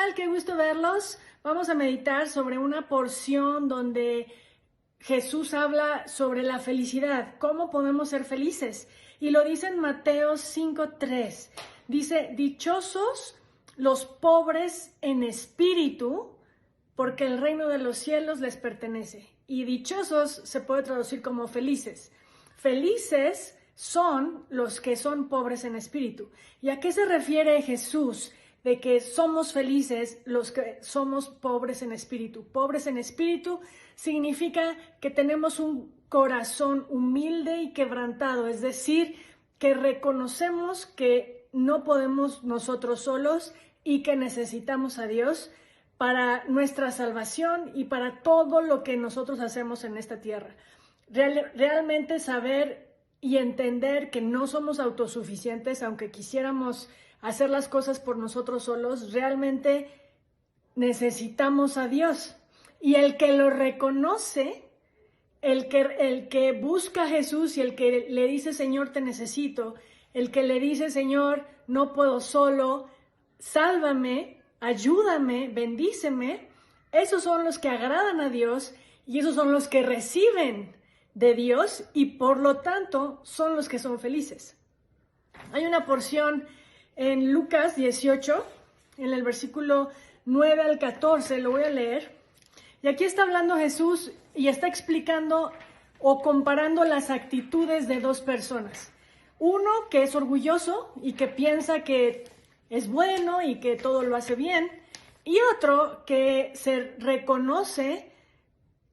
tal? Qué gusto verlos. Vamos a meditar sobre una porción donde Jesús habla sobre la felicidad, cómo podemos ser felices. Y lo dice en Mateo 5:3. Dice, dichosos los pobres en espíritu, porque el reino de los cielos les pertenece. Y dichosos se puede traducir como felices. Felices son los que son pobres en espíritu. ¿Y a qué se refiere Jesús de que somos felices los que somos pobres en espíritu? Pobres en espíritu significa que tenemos un corazón humilde y quebrantado, es decir, que reconocemos que no podemos nosotros solos y que necesitamos a Dios para nuestra salvación y para todo lo que nosotros hacemos en esta tierra. Realmente saber y entender que no somos autosuficientes, aunque quisiéramos hacer las cosas por nosotros solos, realmente necesitamos a Dios. Y el que lo reconoce, el que busca a Jesús y el que le dice, Señor, te necesito, el que le dice, Señor, no puedo solo, sálvame, ayúdame, bendíceme, esos son los que agradan a Dios y esos son los que reciben de Dios y por lo tanto son los que son felices. Hay una porción en Lucas 18, en el versículo 9 al 14, lo voy a leer. Y aquí está hablando Jesús y está explicando o comparando las actitudes de dos personas. Uno que es orgulloso y que piensa que es bueno y que todo lo hace bien. Y otro que se reconoce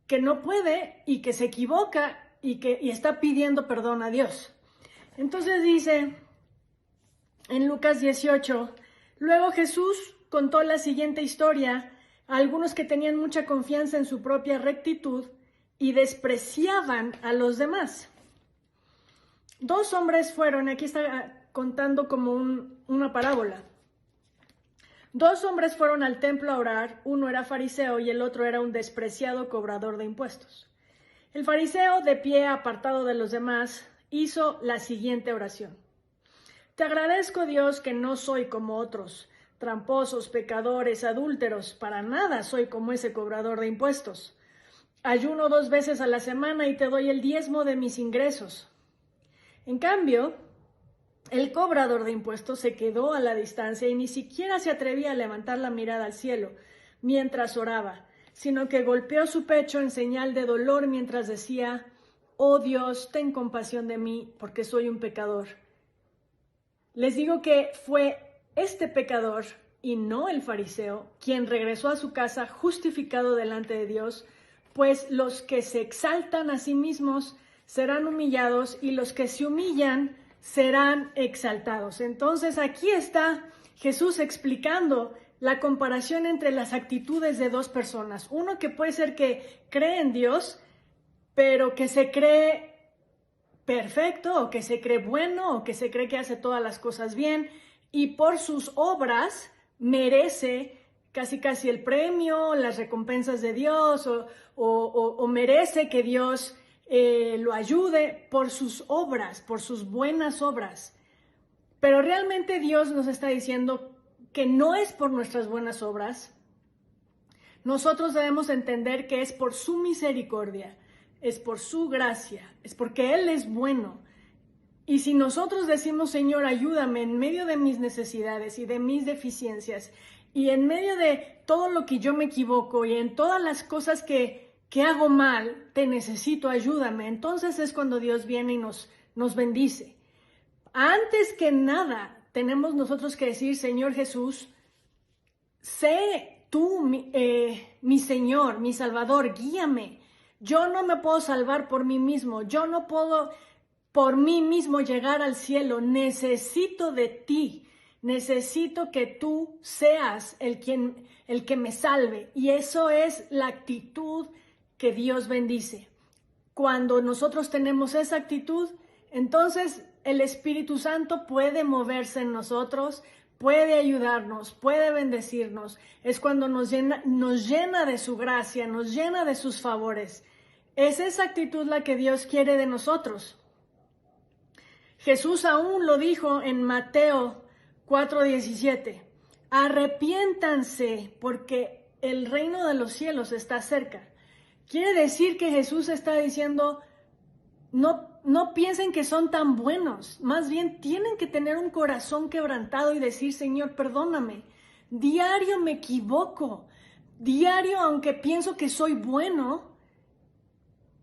que no puede y que se equivoca y está pidiendo perdón a Dios. Entonces dice en Lucas 18, luego Jesús contó la siguiente historia a algunos que tenían mucha confianza en su propia rectitud y despreciaban a los demás. Dos hombres fueron, aquí está contando como una parábola. Dos hombres fueron al templo a orar, uno era fariseo y el otro era un despreciado cobrador de impuestos. El fariseo, de pie apartado de los demás, hizo la siguiente oración. Te agradezco, Dios, que no soy como otros, tramposos, pecadores, adúlteros, para nada soy como ese cobrador de impuestos. Ayuno 2 veces a la semana y te doy el diezmo de mis ingresos. En cambio, el cobrador de impuestos se quedó a la distancia y ni siquiera se atrevía a levantar la mirada al cielo mientras oraba, sino que golpeó su pecho en señal de dolor mientras decía, oh Dios, ten compasión de mí, porque soy un pecador. Les digo que fue este pecador, y no el fariseo, quien regresó a su casa justificado delante de Dios, pues los que se exaltan a sí mismos serán humillados y los que se humillan serán exaltados. Entonces aquí está Jesús explicando la comparación entre las actitudes de dos personas. Uno que puede ser que cree en Dios, pero que se cree perfecto o que se cree bueno o que se cree que hace todas las cosas bien y por sus obras merece casi el premio, las recompensas de Dios o merece que Dios lo ayude por sus obras, por sus buenas obras. Pero realmente Dios nos está diciendo que no es por nuestras buenas obras. Nosotros debemos entender que es por su misericordia, es por su gracia, es porque Él es bueno. Y si nosotros decimos, Señor, ayúdame en medio de mis necesidades y de mis deficiencias y en medio de todo lo que yo me equivoco y en todas las cosas que hago mal, te necesito, ayúdame. Entonces es cuando Dios viene y nos bendice. Antes que nada, tenemos nosotros que decir, Señor Jesús, sé tú mi Señor, mi Salvador, guíame. Yo no me puedo salvar por mí mismo, yo no puedo por mí mismo llegar al cielo, necesito de ti, necesito que tú seas el que me salve. Y eso es la actitud que Dios bendice. Cuando nosotros tenemos esa actitud, entonces el Espíritu Santo puede moverse en nosotros, puede ayudarnos, puede bendecirnos. Es cuando nos llena de su gracia, nos llena de sus favores. Es esa actitud la que Dios quiere de nosotros. Jesús aún lo dijo en Mateo 4:17. arrepiéntanse porque el reino de los cielos está cerca. Quiere decir que Jesús está diciendo, no piensen que son tan buenos, más bien tienen que tener un corazón quebrantado y decir, Señor, perdóname, diario me equivoco, diario, aunque pienso que soy bueno,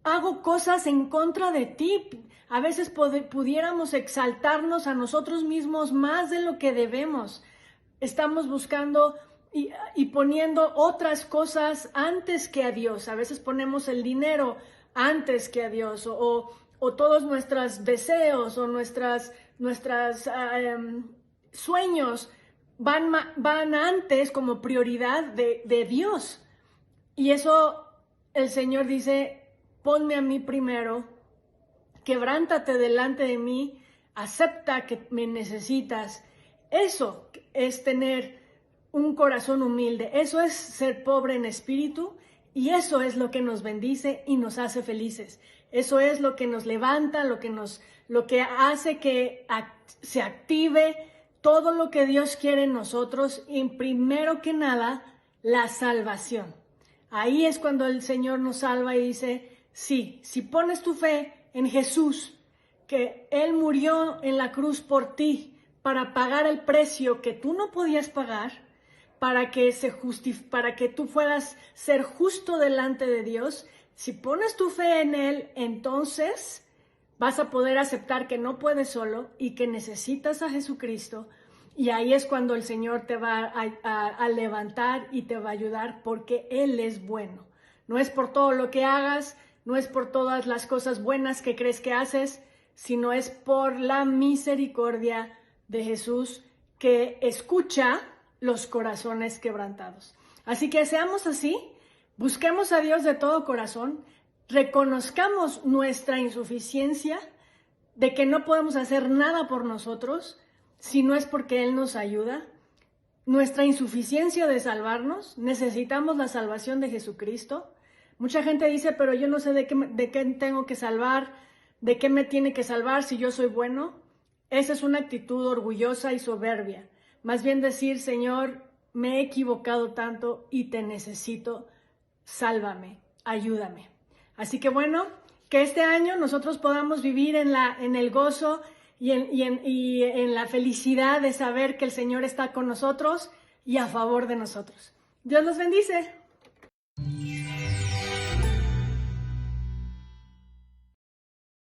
hago cosas en contra de ti. A veces pudiéramos exaltarnos a nosotros mismos más de lo que debemos. Estamos buscando y poniendo otras cosas antes que a Dios. A veces ponemos el dinero antes que a Dios o todos nuestros deseos o nuestras sueños van antes como prioridad de Dios. Y eso el Señor dice, ponme a mí primero, quebrántate delante de mí, acepta que me necesitas. Eso es tener un corazón humilde, eso es ser pobre en espíritu y eso es lo que nos bendice y nos hace felices. Eso es lo que nos levanta, lo que hace que se active todo lo que Dios quiere en nosotros y primero que nada, la salvación. Ahí es cuando el Señor nos salva y dice, sí, si pones tu fe en Jesús, que Él murió en la cruz por ti para pagar el precio que tú no podías pagar, para que tú puedas ser justo delante de Dios, si pones tu fe en Él, entonces vas a poder aceptar que no puedes solo y que necesitas a Jesucristo. Y ahí es cuando el Señor te va a levantar y te va a ayudar porque Él es bueno. No es por todo lo que hagas, no es por todas las cosas buenas que crees que haces, sino es por la misericordia de Jesús que escucha los corazones quebrantados. Así que seamos así, busquemos a Dios de todo corazón, reconozcamos nuestra insuficiencia, de que no podemos hacer nada por nosotros, si no es porque Él nos ayuda, nuestra insuficiencia de salvarnos, necesitamos la salvación de Jesucristo. Mucha gente dice, pero yo no sé de qué tengo que salvar, de qué me tiene que salvar si yo soy bueno. Esa es una actitud orgullosa y soberbia. Más bien decir, Señor, me he equivocado tanto y te necesito, sálvame, ayúdame. Así que bueno, que este año nosotros podamos vivir en el gozo y en la felicidad de saber que el Señor está con nosotros y a favor de nosotros. Dios los bendice.